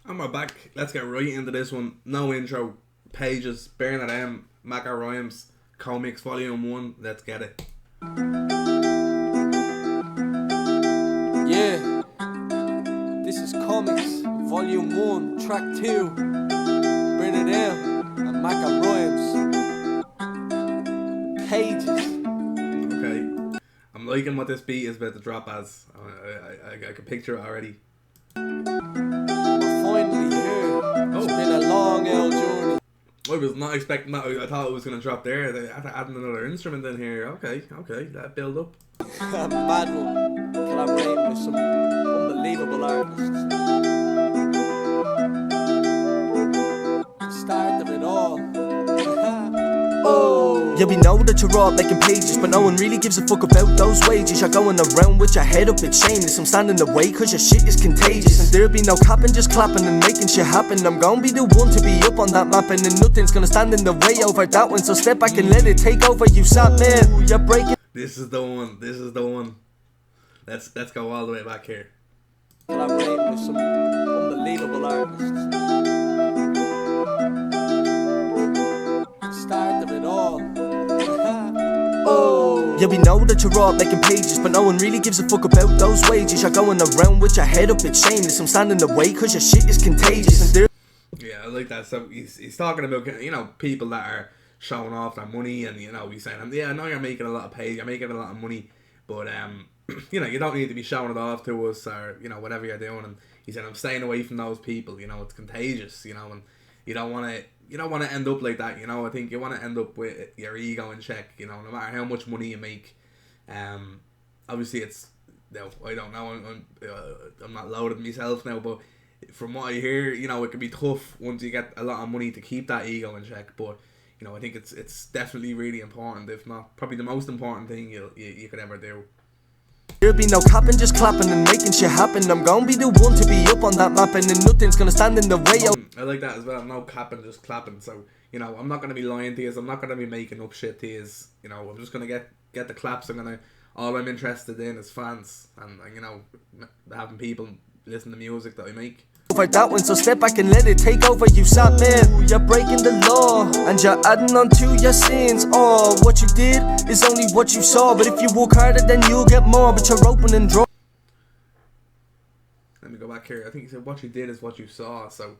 And we're back. Let's get right into this one. No intro. Pages. Bernard M. Mackerhymes. COMIX Volume 1. Let's get it. Yeah, this is COMIX Volume 1, Track 2. Bernard M. and Mackerhymes. Pages. Okay. I'm liking what this beat is about to drop as. I can picture it already. We're finally here. It's been a long journey. I was not expecting that. I thought it was going to drop there. They had to add another instrument in here. Okay. That build up. A mad one. Collaborating with some unbelievable artists. The start of it all. Oh. Yeah, we know that you're all making pages, but no one really gives a fuck about those wages. You're going around with your head up, it's shameless. I'm standing away cause your shit is contagious. And there'll be no capping, just clapping and making shit happen. I'm gonna be the one to be up on that mapping, and nothing's gonna stand in the way over that one. So step back and let it take over you, sat man. You're breaking. This is the one. Let's go all the way back here. Collaborating with some unbelievable artists. The start of it all. Oh. Yeah, we know that you're all making pages, but no one really gives a fuck about those wages. You're going around with your head up, it's shameless. I'm standing away cause your shit is contagious. And Yeah, I like that. So he's talking about, people that are showing off their money, and he's saying, yeah, I know you're making a lot of pay, you're making a lot of money, but you don't need to be showing it off to us, or whatever you're doing. And he said, I'm staying away from those people. It's contagious. And you don't want to end up like that. I think you want to end up with your ego in check. No matter how much money you make. Obviously it's, I don't know. I'm not loaded myself now, but from what I hear, it can be tough once you get a lot of money to keep that ego in check. But I think it's definitely really important, if not probably the most important thing you could ever do. There'll be no capping, just clapping and making shit happen. I'm gonna be the one to be up on that mapping, and nothing's gonna stand in the way. I like that as well. No capping, just clapping. So I'm not gonna be lying to you. I'm not gonna be making up shit to you. I'm just gonna get the claps. All I'm interested in is fans, and having people listen to music that I make. Over that one, so step back and let it take over you, sat man. You're breaking the law and you're adding on to your sins. Oh, what you did is only what you saw, but if you work harder then you'll get more. But you're open and draw. Let me go back here. I think he said what you did is what you saw. So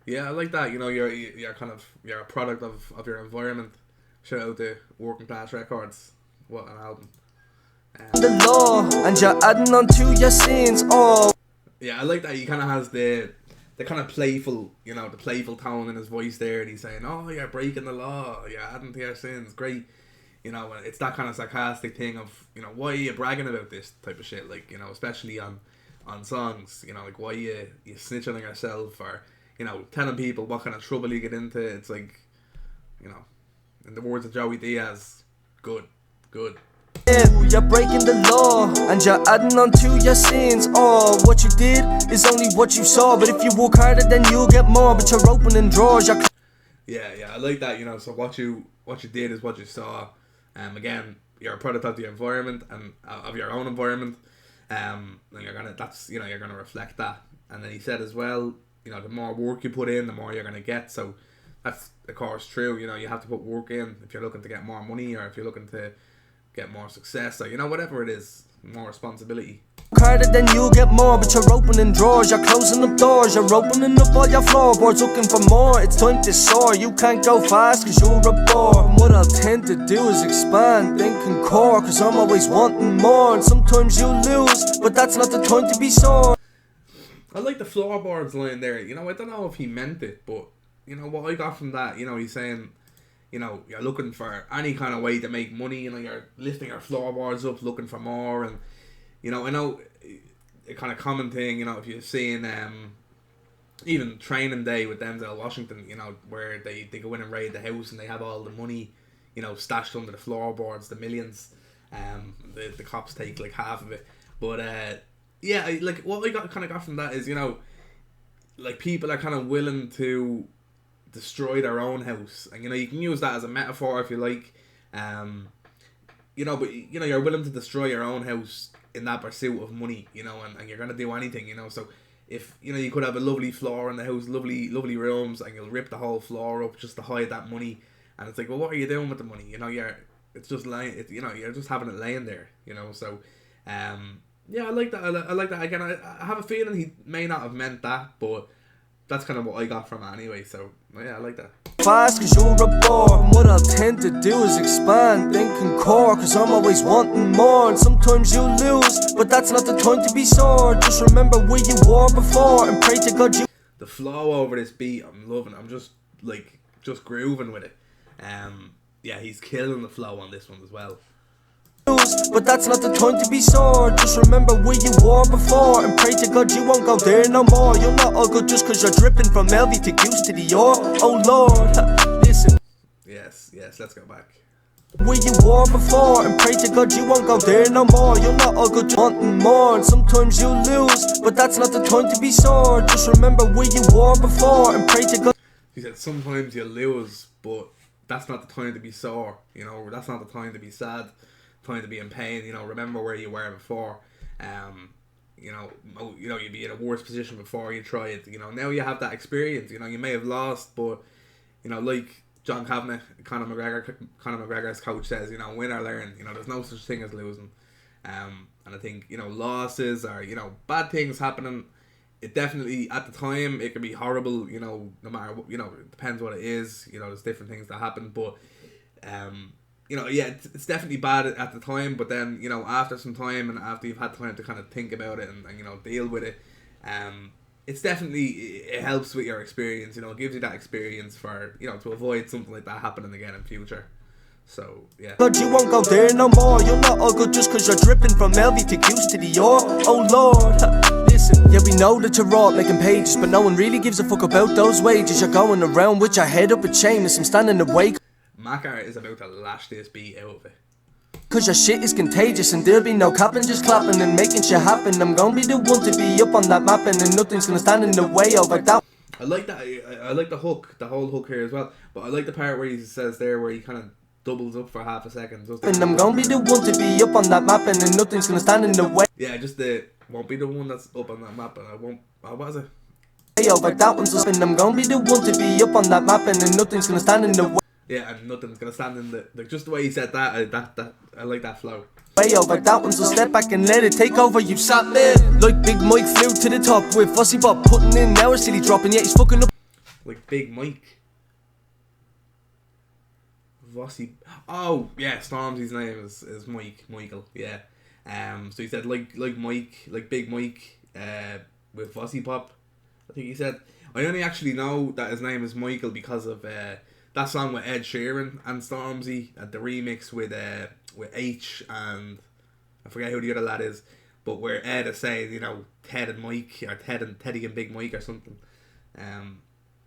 yeah, I like that. You're a product of your environment. Shout out to Working Class Records. What an album. The law and you're adding on to your sins. Oh. Yeah, I like that he kind of has the kind of playful, the playful tone in his voice there, and he's saying, oh, you're breaking the law, you're adding to your sins, great. It's that kind of sarcastic thing of, why are you bragging about this type of shit, like, especially on songs, like, why you snitching on yourself, or, telling people what kind of trouble you get into. It's like, in the words of Joey Diaz, good. You're breaking the law and you're adding on to your sins. Oh, what you did is only what you saw, but if you work harder then you'll get more. But you're opening drawers. Yeah, I like that. So what you did is what you saw. Again, you're a product of the environment and of your own environment. And you're gonna reflect that. And then he said as well, the more work you put in, the more you're gonna get. So that's of course true. You have to put work in if you're looking to get more money, or if you're looking to get more success, or whatever it is, more responsibility. Harder then you'll get more, but you're opening drawers, you're closing up doors, you're opening up all your floorboards, looking for more. It's time to soar, you can't go fast cause you're a bore. And what I'll tend to do is expand, then concord, cause I'm always wanting more. And sometimes you'll lose, but that's not the time to be sore. I like the floorboards line there. I don't know if he meant it, but what I got from that, he's saying, you're looking for any kind of way to make money. You're lifting your floorboards up, looking for more. And I know a kind of common thing. If you've seen even Training Day with Denzel Washington, where they go in and raid the house and they have all the money, stashed under the floorboards, the millions. The cops take like half of it. But yeah, like what I got from that is like people are kind of willing to destroy their own house, and you can use that as a metaphor if you like, but you're willing to destroy your own house in that pursuit of money, and you're gonna do anything, so if you could have a lovely floor in the house, lovely rooms, and you'll rip the whole floor up just to hide that money, and it's like, well, what are you doing with the money? It's just lying. You're just having it laying there. So, yeah, I like that. I like that. Again, I have a feeling he may not have meant that, but that's kind of what I got from it anyway. So, yeah, I like that. Fast cause you're a bore, and what I'll tend to do is expand, then concord, cause I'm always wanting more, and sometimes you'll lose, but that's not the time to be sore. Just remember where you were before, and pray to God you... The flow over this beat, I'm loving. I'm just grooving with it. Yeah, he's killing the flow on this one as well. But that's not the time to be sore. Just remember where you were before, and pray to God you won't go there no more. You're not all good just cause you're dripping from LV to Goose to Dior. Oh Lord, listen. Yes, let's go back. Where you were before, and pray to God you won't go there no more. You're not all good, wanting more, and sometimes you'll lose, but that's not the time to be sore. Just remember where you were before, and pray to God. He said sometimes you'll lose, but that's not the time to be sore. That's not the time to be sad, time to be in pain. Remember where you were before. You'd be in a worse position before you tried. Now you have that experience. You may have lost, but like John Kavanagh, Conor McGregor's coach says, win or learn. There's no such thing as losing. And I think losses or bad things happening. It definitely, at the time, it can be horrible. No matter what. It depends what it is. There's different things that happen, but yeah, it's definitely bad at the time, but then, after some time and after you've had time to kind of think about it and deal with it, it's definitely, it helps with your experience, it gives you that experience for, to avoid something like that happening again in future. So, yeah. But you won't go there no more. You're not all good just cause you're dripping from LV to Goose to Dior. Oh Lord, listen. Yeah, we know that you're all making pages, but no one really gives a fuck about those wages. You're going around with your head up a chain as I'm standing awake. Macker is about to lash this beat out of it. Cause your shit is contagious, and there'll be no capping, just clapping and making shit happen. I'm gonna be the one to be up on that mapping, and nothing's gonna stand in the way over that. I like that. I like the hook, the whole hook here as well. But I like the part where he says there, where he kind of doubles up for half a second. And I'm gonna be the one to be up on that mapping, and nothing's gonna stand in the way. Yeah, just won't be the one that's up on that map, and I won't. What was it? Over that one's up, and I'm gonna be the one to be up on that mapping, and nothing's gonna stand in the way. Yeah, and nothing's gonna stand in the just the way he said that. I like that flow. Way over that one, so step back and let it take over. You sat man like Big Mike flew to the top with Fussy Bob putting in now, silly dropping, yet he's fucking up. Like Big Mike. Fussy. Oh yeah, Stormzy's name is Michael. Yeah. So he said like Mike, like Big Mike, with Fussy Pop. I think he said. I only actually know that his name is Michael because of that song with Ed Sheeran and Stormzy, and the remix with H and I forget who the other lad is, but where Ed is saying, Ted and Mike, or Teddy and Big Mike or something.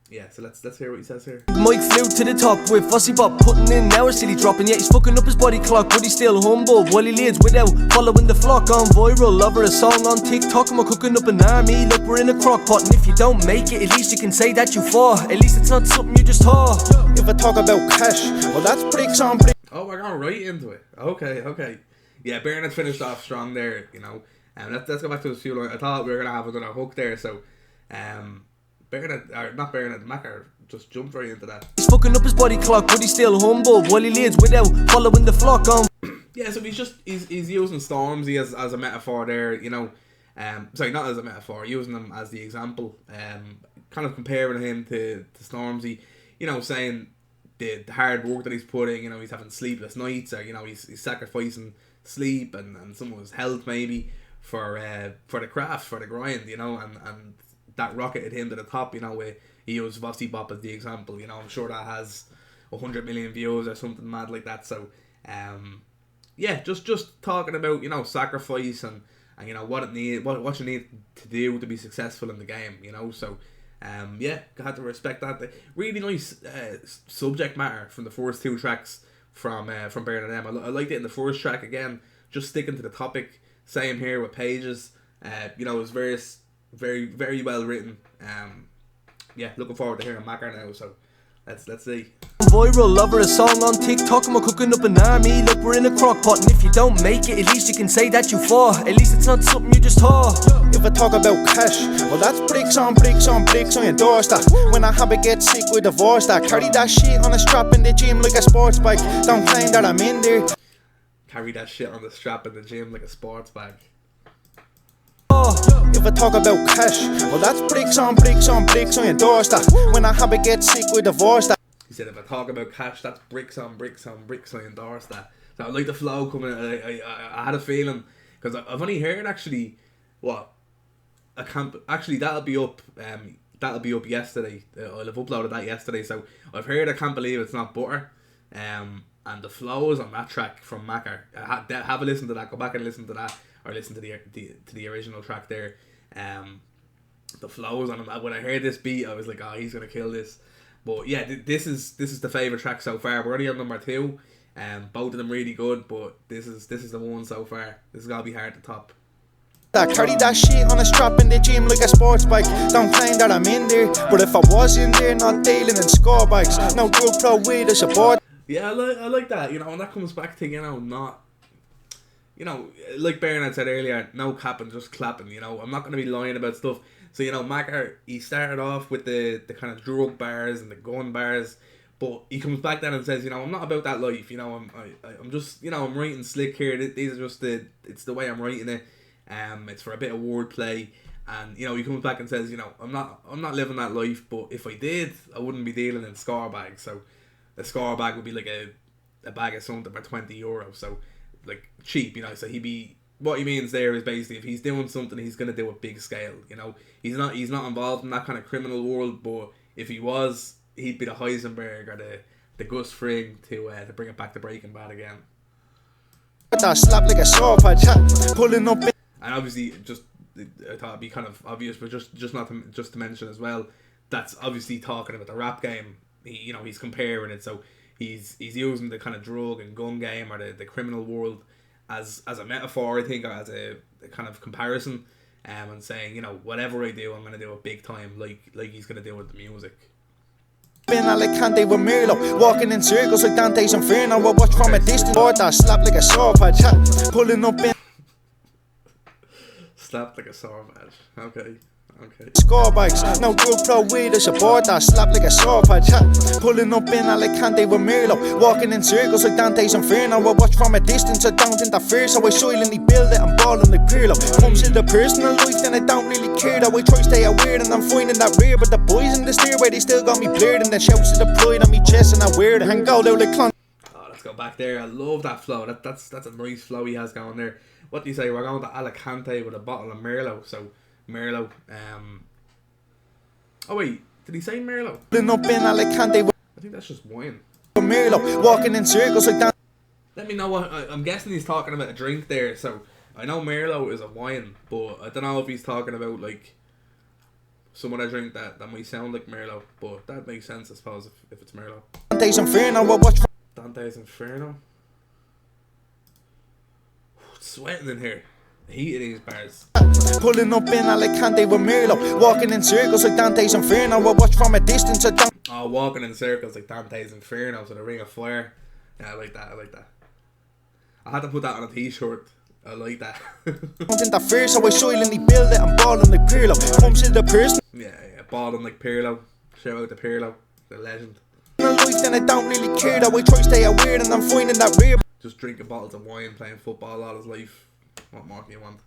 Yeah, so let's hear what he says here. Mike flew to the top with Fussy Bob putting in now, silly dropping, yet he's fucking up his body clock, but he's still humble while he leads without following the flock. On viral over a song on TikTok, and we're cooking up an army like we're in a crock pot. And if you don't make it, at least you can say that you fought. At least it's not something you just taught. If I talk about cash, well that's bricks on bricks. Oh, we're going right into it. Okay. Yeah, Bernard finished off strong there, and let's go back to his few lines. I thought we were gonna have another hook there, so Macker just jumped right into that. He's fucking up his body clock, but he's still humble while he leads without following the flock on. Yeah, so he's using Stormzy as a metaphor there, sorry, not as a metaphor, using him as the example, kind of comparing him to Stormzy, saying the hard work that he's putting, he's having sleepless nights, or he's sacrificing sleep and some of his health maybe for the craft, for the grind, and that rocketed him to the top, where he used Vossi Bop as the example. I'm sure that has 100 million views or something mad like that. So yeah, just talking about sacrifice and what you need to do to be successful in the game. So yeah, had to respect that. Really nice subject matter from the first two tracks from Bernard M. I liked it in the first track again, just sticking to the topic. Same here with Pages. It was very, very well written. Yeah, looking forward to hearing Macker now. So Let's see. Viral, lover a song on TikTok, and we're cooking up an army like we're in a crock pot. And if you don't make it, at least you can say that you fought. At least it's not something you just taught. If I talk about cash, well that's bricks on bricks on bricks on your doorstep. When I habit get sick with divorce that. Carry that shit on a strap in the gym like a sports bike. Don't claim that I'm in there. Carry that shit on the strap in the gym like a sports bag. If I talk about cash, well that's bricks on bricks on bricks on your doorstep. When I habit get sick with divorce that. He said, if I talk about cash, that's bricks on bricks on bricks. I endorse that. So I like the flow coming. I had a feeling because I've only heard actually what I can't actually that'll be up yesterday. I'll have uploaded that yesterday. So I've heard I Can't Believe It's Not Butter. And the flows on that track from Macker. Have a listen to that. Go back and listen to that, or listen to the original track there. The flows on him. When I heard this beat, I was like, oh, he's gonna kill this. But yeah, this is the favourite track so far. We're already on number 2. Both of them really good, but this is the one so far. This is gonna be hard to top. I carry that shit on a strap in the gym like a sports bike. Don't claim that I'm in there, but if I was in there, not dealing in score bikes. No drug pro weed as a board. Yeah, I like that. You know, and that comes back to not. You know, like Bernard said earlier, no capping, just clapping. You know, I'm not gonna be lying about stuff. So, you know, Macker, he started off with the kind of drug bars and the gun bars, but he comes back then and says, you know, I'm not about that life, you know, I'm just, you know, I'm writing slick here, these are just it's the way I'm writing it, it's for a bit of wordplay, and, you know, he comes back and says, you know, I'm not living that life, but if I did, I wouldn't be dealing in score bags, so a score bag would be like a bag of something for €20, so, like, cheap, you know, so what he means there is basically if he's doing something, he's gonna do it big scale. You know, he's not involved in that kind of criminal world. But if he was, he'd be the Heisenberg or the Gus Fring to bring it back to Breaking Bad again. Slap like a sword, pulling up. And obviously, I thought it'd be kind of obvious, but just to mention as well, that's obviously talking about the rap game. He's comparing it, so he's using the kind of drug and gun game or the criminal world as a metaphor, I think, or as a kind of comparison, and saying, you know, whatever I do, I'm gonna do it big time, like he's gonna do with the music. Been Alicante with Merlo, walking in circles like Dante's Inferno. I watch from a distance, board that slap like a sword patch, pulling up in. Slapped like a sword patch. Okay. Score bikes, no drug pro weed as a board that slap like a sword patch, pulling up in Alicante with Merlo, walking in circles like Dante's Inferno. I watch from a distance, I don't think that fear, so I silently build it and balling like Pirlo. Comes to the personal life, then I don't really care, though I try stay aware and I'm finding that rare. But the boys in the stairway, they still got me blurred, and the shouts of the pride on me chest, and I wear it and go out like clown. Oh, let's go back there. I love that flow. That's a nice flow he has going there. What do you say? We're going to Alicante with a bottle of Merlot. So Merlot. Oh wait, did he say Merlot? Up in Alicante with I think that's just wine. Merlot, walking in circles like that. Let me know what I'm guessing he's talking about a drink there. So I know Merlot is a wine, but I don't know if he's talking about like some other drink that might sound like Merlot. But that makes sense, I suppose, if it's Merlot. Dante's Inferno, I watch. Dante's Inferno. It's sweating in here. The heat of these bars. Pulling up in Alicante with Merlot, walking in circles like Dante's Inferno. I watch from a distance, I don't. Oh, walking in circles like Dante's Inferno, so the Ring of Fire. Yeah, I like that. I had to put that on a t-shirt. I like that. Something that fear, so I silently build it and balling like Pirlo. Comes to the person. Yeah, balling like Pirlo. Shout out to Pirlo, the legend. Life, then I don't really care, though I try stay aware and I'm finding that rare. Just drinking bottles of wine, playing football all his life. What more do you want?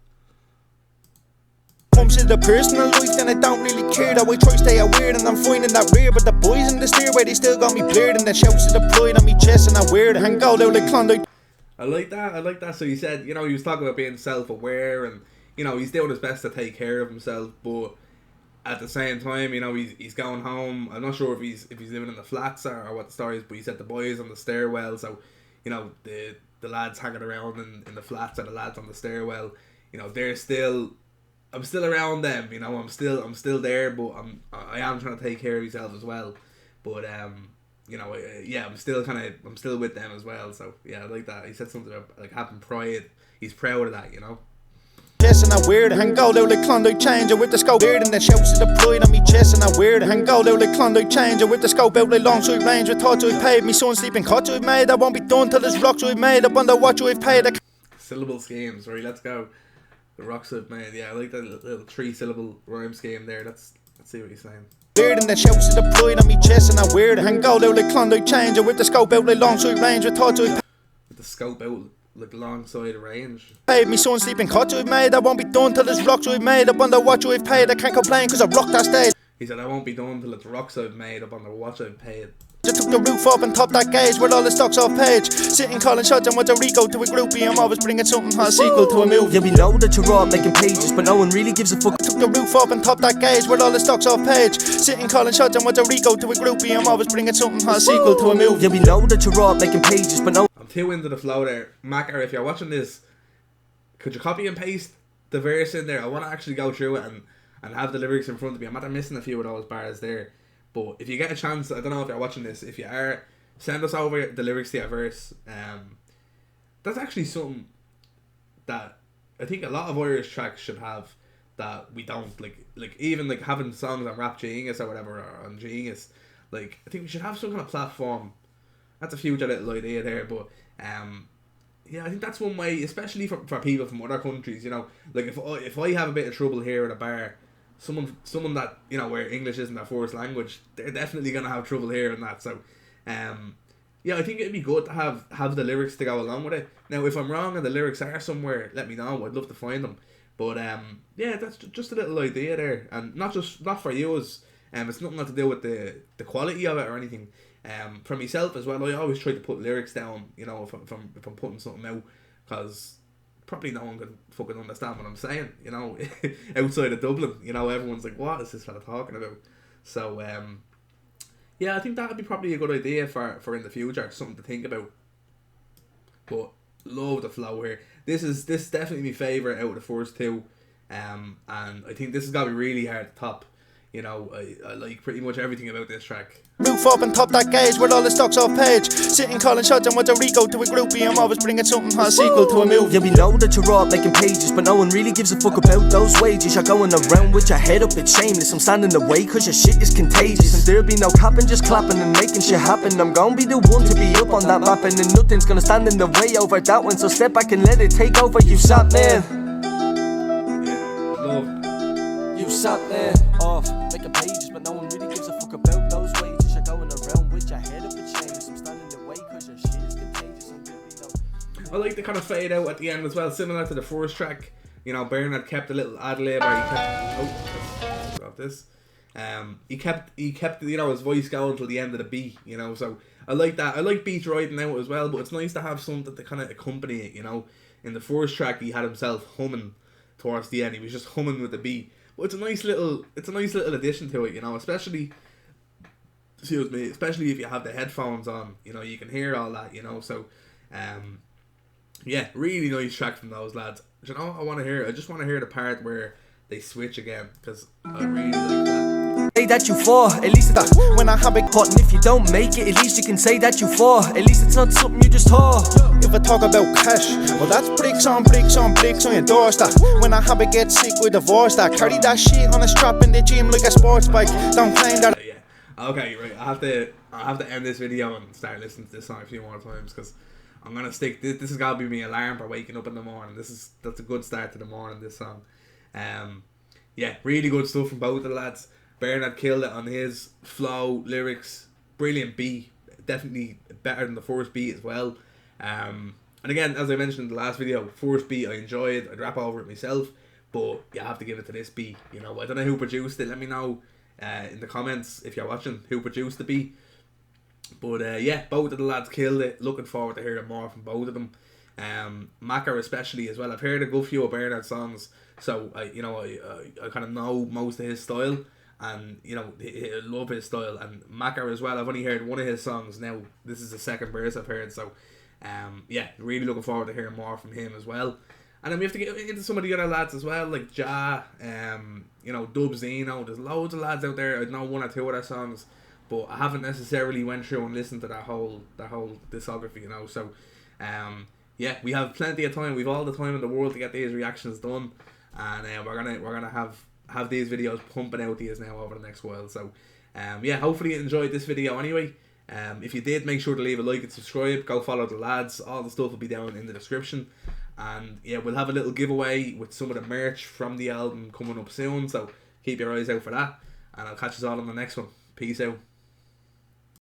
Comes to the personal life, then I don't really care, though I try stay aware and I'm finding that rare. But the boys in the stairway, they still got me blurred, and the shouts of the pride on me chest, and I wear it and go out like Klondike. I like that. So he said, you know, he was talking about being self-aware, and you know, he's doing his best to take care of himself, but at the same time, you know, he's going home. I'm not sure if he's living in the flats or what the story is, but he said the boys on the stairwell. So, you know, the lads hanging around in the flats or the lads on the stairwell, you know, I'm still around them, you know, I'm still there, but I am trying to take care of myself as well. But you know, yeah, I'm still with them as well. So yeah, I like that. He said something about like having pride. He's proud of that, you know. chest and I weird and go out like Klondike changer with the scope weird and the shouts to deployed on me chest and I weird and go out like Klondike changer with the scope out like long side range with thoughts I've paid. Me son sleeping cots I've made. I won't be done till there's rocks I've made. I wonder what I've paid. Syllable schemes, right? Let's go. The rocks I've made. Yeah, I like that little 3-syllable rhyme scheme there. Let's see what he's saying. Weird and the shouts to deployed on me chest and I weird and go out like Klondike changer with the scope out like long side range with thoughts I've with the scope out like alongside the range. paid. Me son sleeping cots I've made. I won't be done till there's rocks I've made. I wonder what I've paid. I can't complain cause I rocked that stage. He said, I won't be done till it's rocks I've made up on the watch I've paid. I took the roof up and topped that gauge with all the stocks off page. Sitting calling shots and with the Rico to a groupie. I'm always bringing something hot sequel to a movie. Yeah, we know that you're all making pages, but no one really gives a fuck. I took the roof up and topped that gauge with all the stocks off page. Sitting calling shots and with the Rico to a groupie. I'm always bringing something hot sequel to a movie. Yeah, we know that you're all making pages, but no. I'm too into the flow there. Macker, if you're watching this, could you copy and paste the verse in there? I want to actually go through it and have the lyrics in front of me. I'm after missing a few of those bars there. But if you get a chance, I don't know if you're watching this, if you are, send us over the lyrics to your verse. That's actually something that I think a lot of Irish tracks should have that we don't. Like even like having songs on Rap Genius or whatever, or on Genius. Like, I think we should have some kind of platform. That's a future little idea there, but yeah, I think that's one way, especially for people from other countries, you know. Like if I have a bit of trouble here at a bar, someone that, you know, where English isn't their first language, they're definitely gonna have trouble hearing that. So yeah, I think it'd be good to have the lyrics to go along with it. Now, if I'm wrong and the lyrics are somewhere, let me know. I'd love to find them. But yeah, that's just a little idea there, and not for you as it's nothing to do with the quality of it or anything. For myself as well, I always try to put lyrics down, you know, if I'm putting something out, because probably no one can fucking understand what I'm saying, you know. Outside of Dublin, you know, everyone's like, what is this fella talking about? So yeah, I think that would be probably a good idea for in the future, something to think about. But love the flow here. This is definitely my favourite out of the first two, and I think this is gonna be really hard to top. You know, I like pretty much everything about this track. Roof up and top that gauge with all the stocks off page. Sitting calling shots and with the Rico to a groupie. I'm always bringing something hot sequel to a movie. Yeah, we know that you're all making pages, but no one really gives a fuck about those wages. You're going around with your head up, it's shameless. I'm standing away cause your shit is contagious, and there'll be no capping, just clapping and making shit happen. I'm gonna be the one to be up on that map, and then nothing's gonna stand in the way over that one. So step back and let it take over. You sat there. Yeah, love. You sat there off making pages, but no one really gives a fuck about those wages. You're going around with your head up, it's shameless. I'm standing away cause your shit is contagious, and there'll be no. I like the kind of fade out at the end as well, similar to the first track. You know, Bernard kept a little ad lib, or let's drop this. He kept you know, his voice going till the end of the beat, you know. So I like that. I like beats riding out as well, but it's nice to have something to kind of accompany it, you know. In the first track, he had himself humming towards the end. He was just humming with the beat. But it's a nice little addition to it, you know. Especially if you have the headphones on, you know, you can hear all that, you know. So yeah, really nice track from those lads. Do you know what I want to hear? I just want to hear the part where they switch again, because I really like that. Say that you for, at least it's that when I have it caught, and if you don't make it, at least you can say that you for. At least it's not something you just tore. If I talk about cash, well that's bricks on your doorstep. When I have it get sick with divorce, that carry that shit on a strap in the gym like a sports bike. Don't claim that. Yeah. Okay, right. I have to end this video and start listening to this song a few more times, because I'm gonna stick. This is gonna be my alarm for waking up in the morning. That's a good start to the morning. This song. Yeah, really good stuff from both of the lads. Bernard killed it on his flow, lyrics, brilliant beat, definitely better than the first beat as well. And again, as I mentioned in the last video, first beat I enjoyed, I'd rap over it myself, but you have to give it to this beat. You know, I don't know who produced it. Let me know in the comments if you're watching who produced the beat. But yeah, both of the lads killed it. Looking forward to hearing more from both of them. Macker especially as well. I've heard a good few of Bernard's songs, so I kind of know most of his style, and you know, I love his style. And Macker as well, I've only heard one of his songs now. This is the second verse I've heard, so yeah, really looking forward to hearing more from him as well. And then we have to get into some of the other lads as well, like Ja, you know, Dub Zeno. There's loads of lads out there. I know one or two of their songs, but I haven't necessarily went through and listened to their whole discography, you know. So yeah, we have plenty of time. We've all the time in the world to get these reactions done. and we're gonna have these videos pumping out to you now over the next while. So hopefully you enjoyed this video anyway. If you did, make sure to leave a like and subscribe. Go follow the lads. All the stuff will be down in the description. And yeah, we'll have a little giveaway with some of the merch from the album coming up soon. So keep your eyes out for that. And I'll catch you all on the next one. Peace out.